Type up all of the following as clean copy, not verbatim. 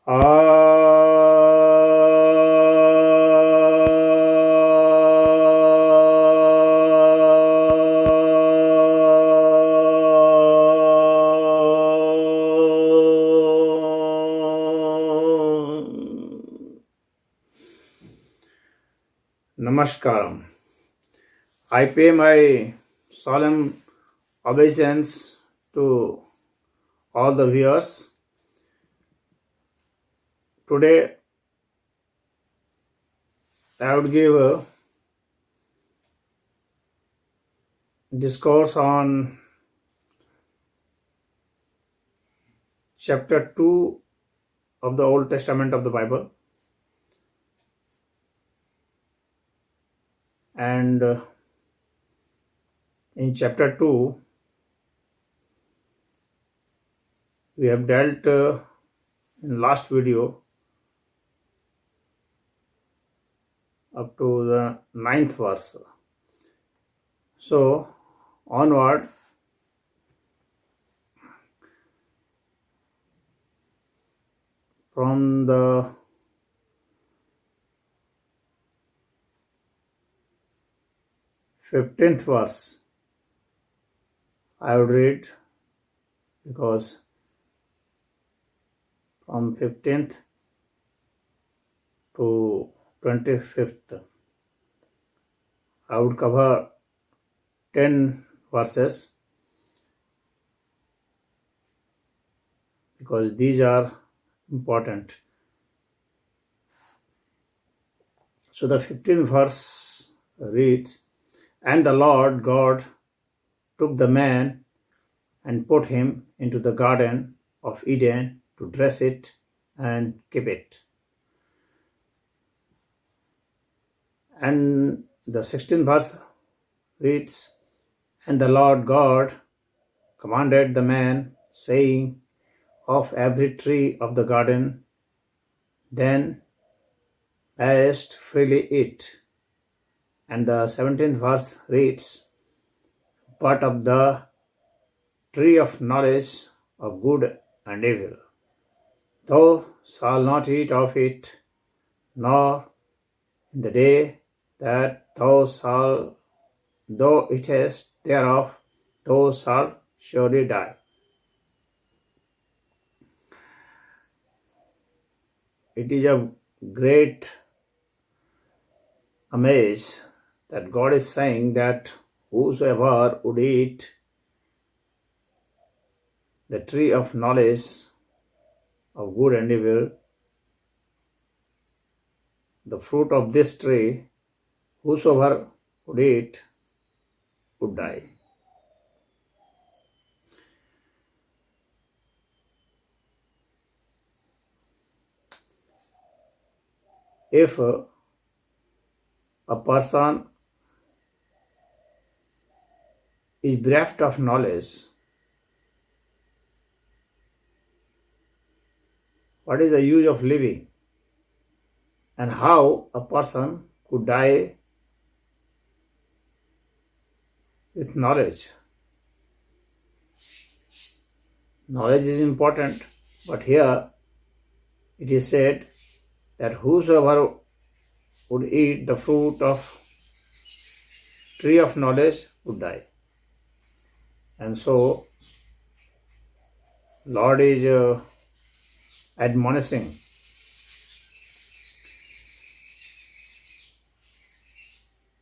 Ah, Namaskaram. I pay my solemn obeisance to all the viewers. Today, I would give a discourse on chapter 2 of the Old Testament of the Bible. And in chapter 2, we have dealt in last video up to the 9th verse. So, onward, from the 15th verse, I would read, because from 15th to 25th, I would cover 10 verses, because these are important. So the 15th verse reads, "And the Lord God took the man and put him into the garden of Eden to dress it and keep it." And the 16th verse reads, "And the Lord God commanded the man, saying, Of every tree of the garden then mayest freely eat." And the 17th verse reads, "But of the tree of knowledge of good and evil, thou shalt not eat of it, nor in the day that thou eatest thereof, thou shalt surely die." It is a great amaze that God is saying that whosoever would eat the tree of knowledge of good and evil, the fruit of this tree, whosoever would eat would die. If a person is bereft of knowledge, what is the use of living? And how a person could die with knowledge? Knowledge is important, but here it is said that whosoever would eat the fruit of tree of knowledge would die. And so Lord is admonishing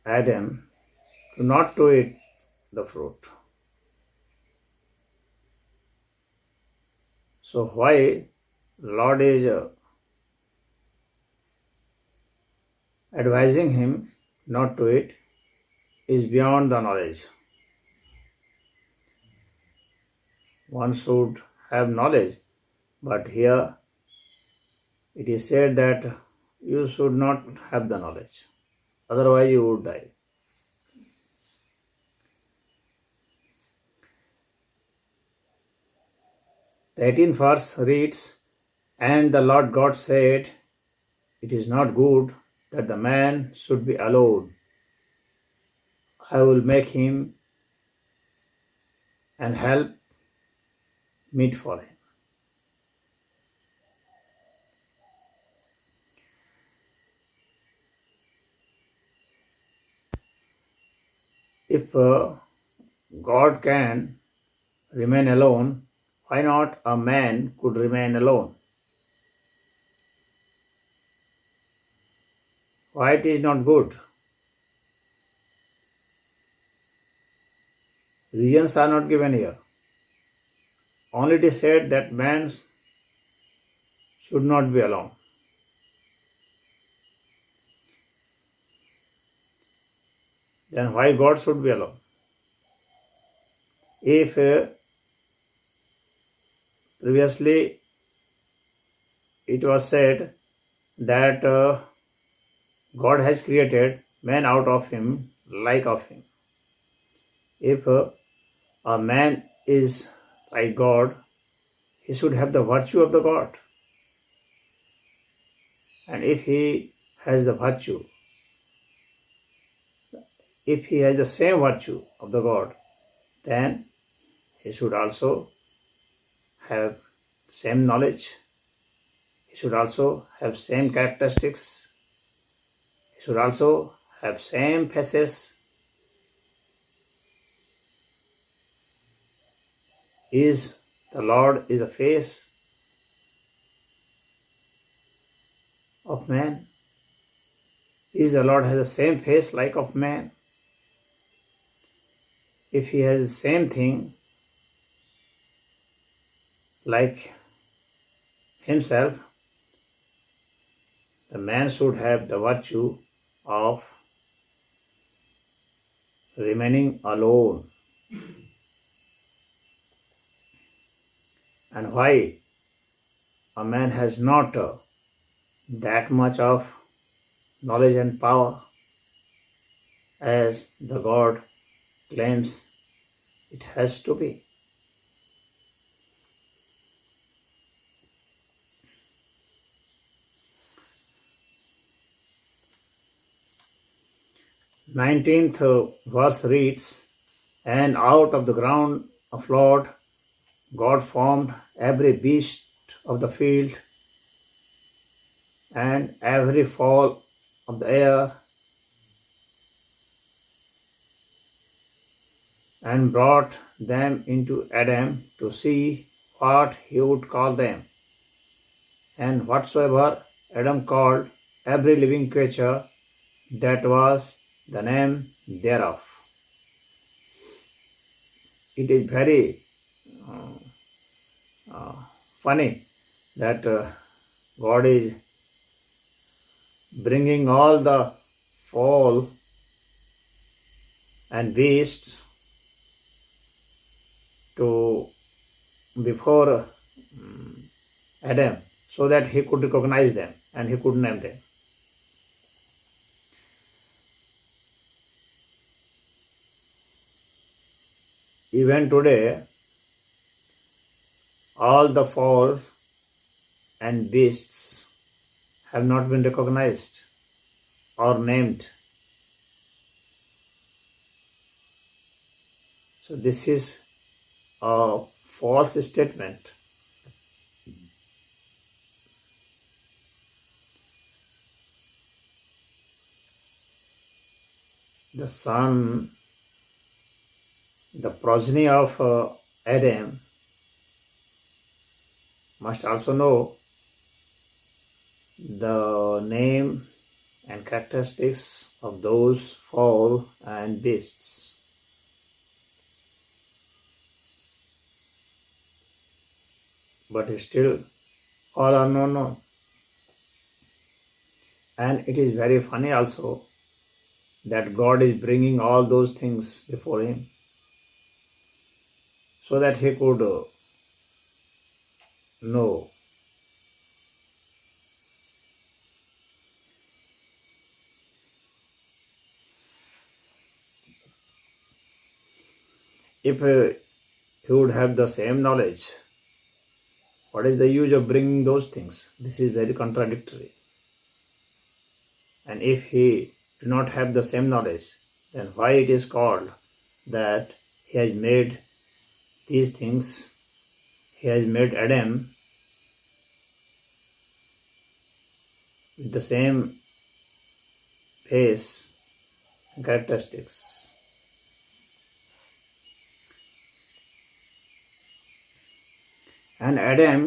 Adam not to eat the fruit. So why Lord is advising him not to eat is beyond the knowledge. One should have knowledge, but here it is said that you should not have the knowledge, otherwise you would die. The 18th verse reads, "And the Lord God said, It is not good that the man should be alone. I will make him an help meet for him." If God can remain alone, why not a man could remain alone? Why it is not good? Reasons are not given here. Only it is said that man should not be alone. Then why God should be alone? If previously it was said that God has created man out of him, like of him. If a man is like God, he should have the virtue of the God. And if he has the virtue, if he has the same virtue of the God, then he should also have same knowledge. He should also have same characteristics. He should also have same faces. Is the Lord is the face of man? Is the Lord has the same face like of man? If he has the same thing like himself, the man should have the virtue of remaining alone. And why a man has not that much of knowledge and power as the God claims it has to be? Nineteenth verse reads, "And out of the ground of Lord God formed every beast of the field and every fowl of the air, and brought them into Adam to see what he would call them. And whatsoever Adam called every living creature, that was the name thereof." It is very funny that God is bringing all the fowl and beasts to before Adam so that he could recognize them and he could name them. Even today, all the fowls and beasts have not been recognized or named. So this is a false statement. The son, the progeny of Adam, must also know the name and characteristics of those fowl and beasts. But still, all are not known. And it is very funny also that God is bringing all those things before him so that he could know. If he would have the same knowledge, what is the use of bringing those things? This is very contradictory. And if he do not have the same knowledge, then why it is called that he has made these things, he has made Adam with the same face and characteristics. And Adam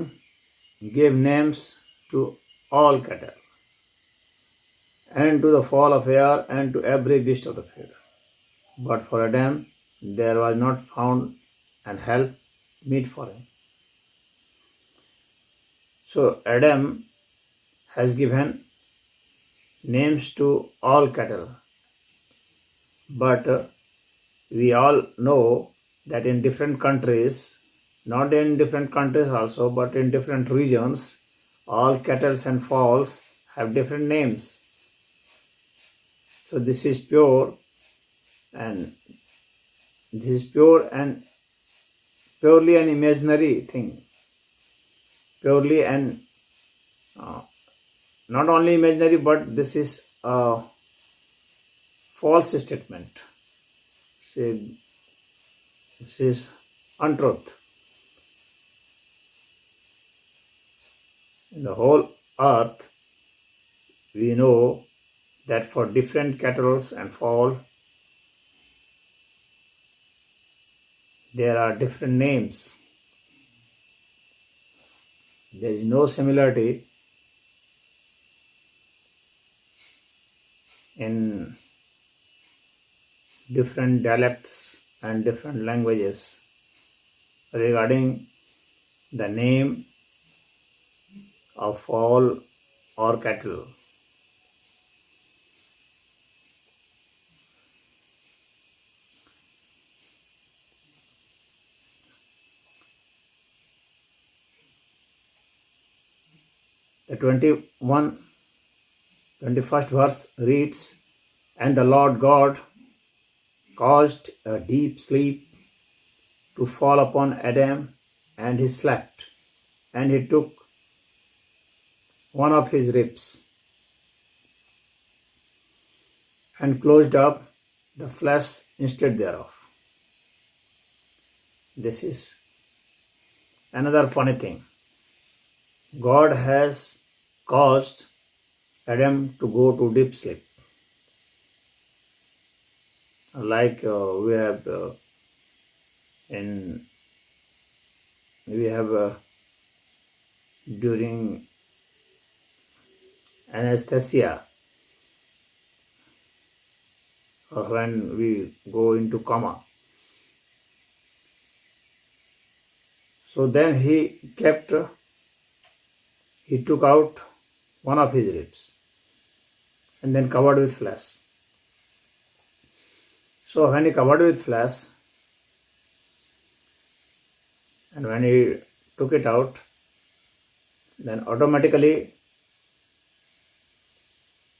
gave names to all cattle, and to the fowl of air, and to every beast of the field. But for Adam there was not found an help meet for him. So Adam has given names to all cattle, but we all know that in different countries, not in different countries also, but in different regions, all cattle and fowls have different names. So this is pure and purely an imaginary thing, purely and not only imaginary, but this is a false statement. See, this is untruth. In the whole earth, we know that for different cattle and fowl, there are different names. There is no similarity in different dialects and different languages regarding the name of fowl or cattle. The 21st verse reads, "And the Lord God caused a deep sleep to fall upon Adam, and he slept. And he took one of his ribs and closed up the flesh instead thereof." This is another funny thing. God has caused Adam to go to deep sleep. Like we have during anesthesia, or when we go into coma. So then he took out one of his ribs and then covered with flesh. So when he covered with flesh and when he took it out, then automatically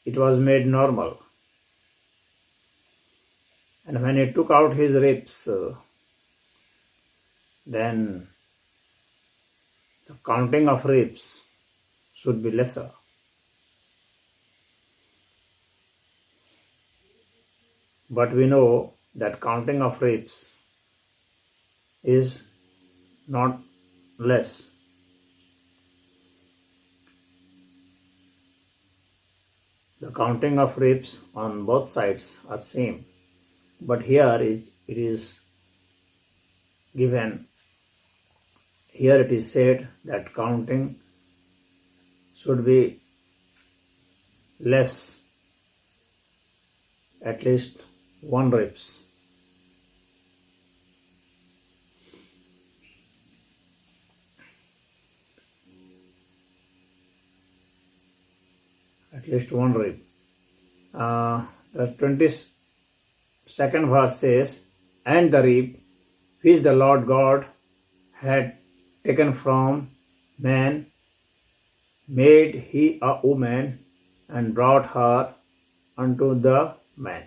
it was made normal. And when he took out his ribs, then the counting of ribs should be lesser. But we know that counting of ribs is not less. The counting of ribs on both sides are same. But here it is said that counting should be less, at least one ribs. At least one rib. The 22nd verse says, "And the rib which the Lord God had taken from man, made he a woman, and brought her unto the man."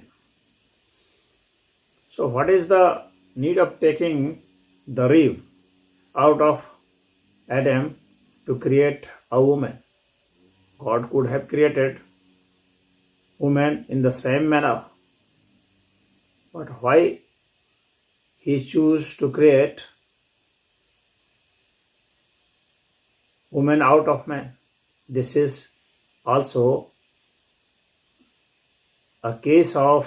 So what is the need of taking the rib out of Adam to create a woman? God could have created woman in the same manner. But why he chose to create woman out of man? This is also a case of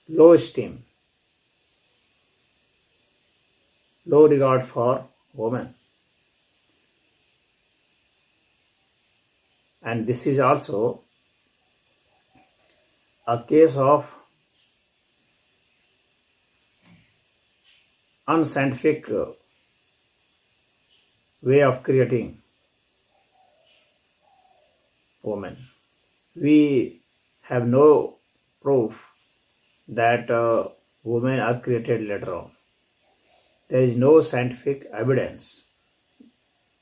low esteem, low regard for women. And this is also a case of unscientific way of creating women. We have no proof that women are created later on. There is no scientific evidence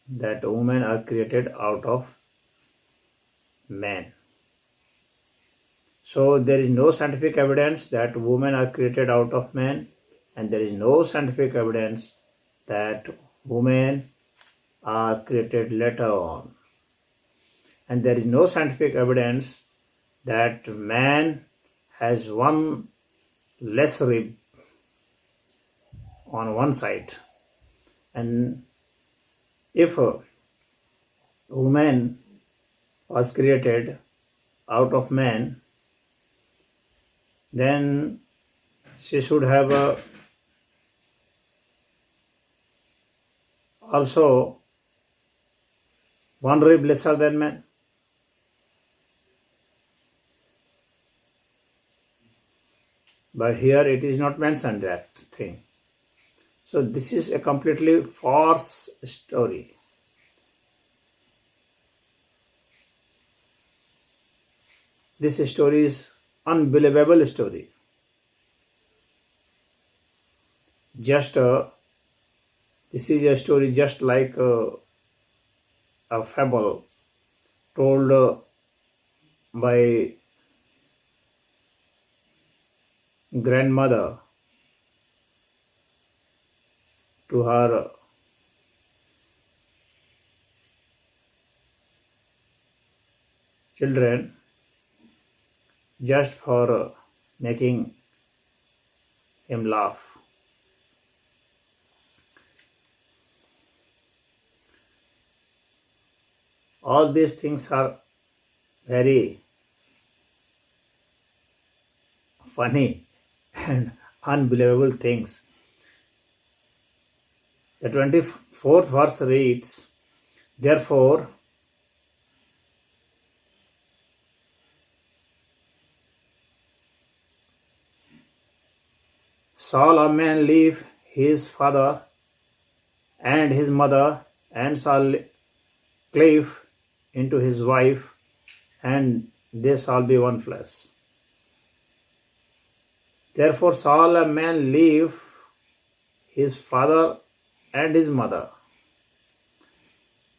that women are created out of men. So there is no scientific evidence that women are created out of men, and there is no scientific evidence that women are created later on. And there is no scientific evidence that man has one less rib on one side. And if a woman was created out of man, then she should have also one rib lesser than man. But here it is not mentioned, that thing. So this is a completely false story. This story is unbelievable story. This is a story just like a fable told by grandmother to her children, just for making him laugh. All these things are very funny and unbelievable things. The 24th verse reads, "Therefore, shall a man leave his father and his mother, and shall cleave into his wife, and they shall be one flesh. Therefore shall a man leave his father and his mother,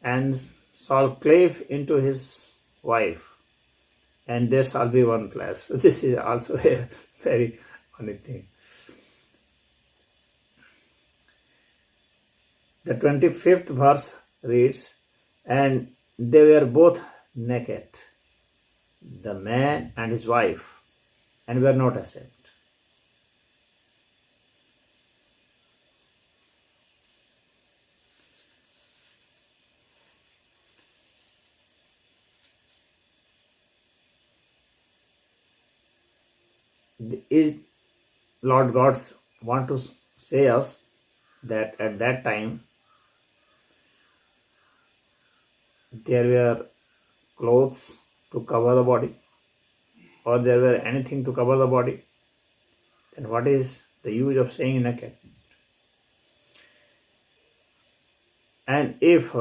and shall cleave into his wife, and they shall be one flesh." This is also a very funny thing. The 25th verse reads, "And they were both naked, the man and his wife, and were not ashamed." Is Lord God's want to say us that at that time there were clothes to cover the body, or there were anything to cover the body, then what is the use of saying naked? And if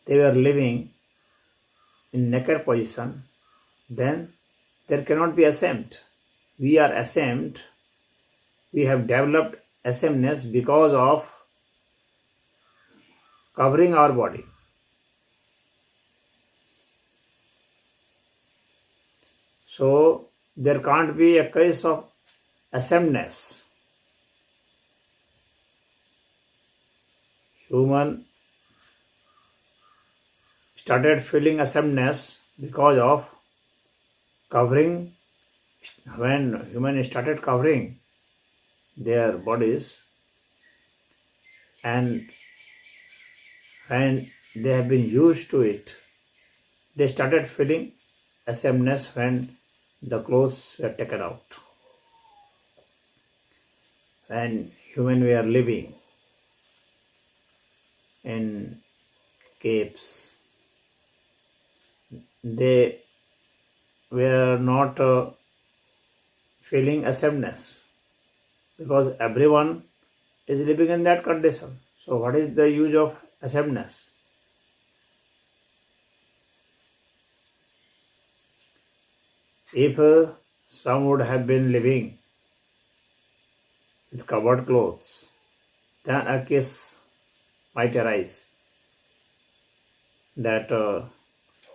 they were living in naked position, then there cannot be ashamed. We are ashamed. We have developed ashamedness because of covering our body. So there can't be a case of ashamedness. Human started feeling ashamedness because of covering. When human started covering their bodies, and when they have been used to it, they started feeling ashamedness when the clothes were taken out. When human were living in caves, they were not feeling awesomeness because everyone is living in that condition. So what is the use of awesomeness? If some would have been living with covered clothes, then a case might arise that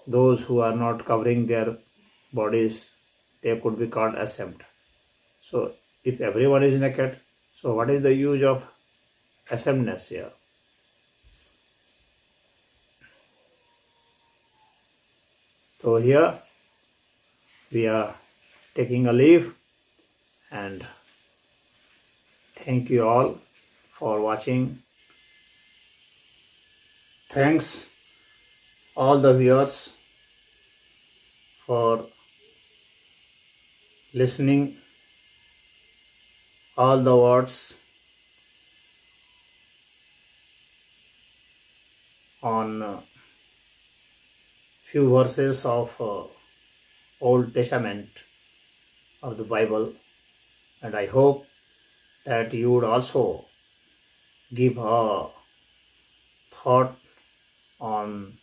those who are not covering their bodies, they could be called ashamed. So if everyone is naked, so what is the use of ashamedness here? So here we are taking a leave, and thank you all for watching. Thanks all the viewers for listening all the words on few verses of Old Testament of the Bible, and I hope that you would also give a thought on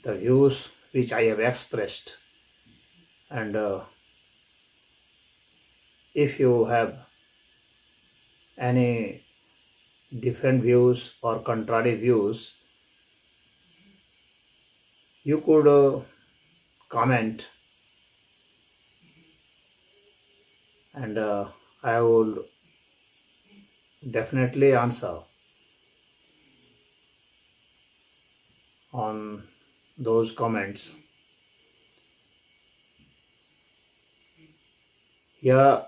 the views which I have expressed, and if you have any different views or contrary views, you could comment, and I will definitely answer on those comments. Here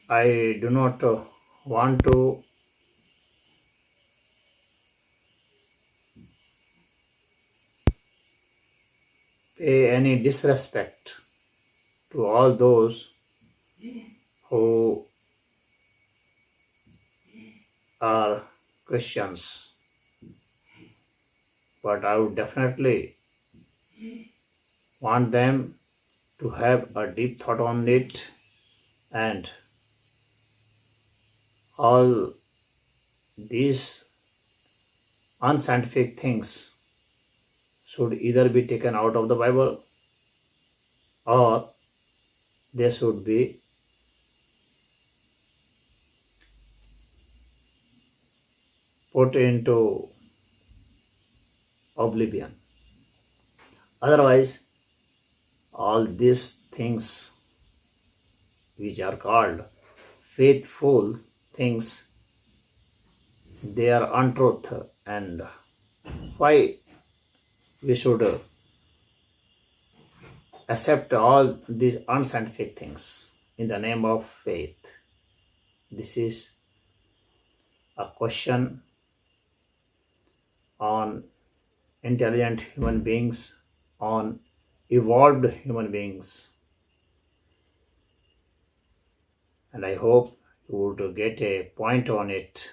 I do not want to pay any disrespect to all those who are Christians, but I would definitely want them to have a deep thought on it, and all these unscientific things should either be taken out of the Bible or they should be put into oblivion. Otherwise, all these things which are called faithful things, they are untruth, and why we should accept all these unscientific things in the name of faith? This is a question on intelligent human beings, on evolved human beings, and I hope you would get a point on it.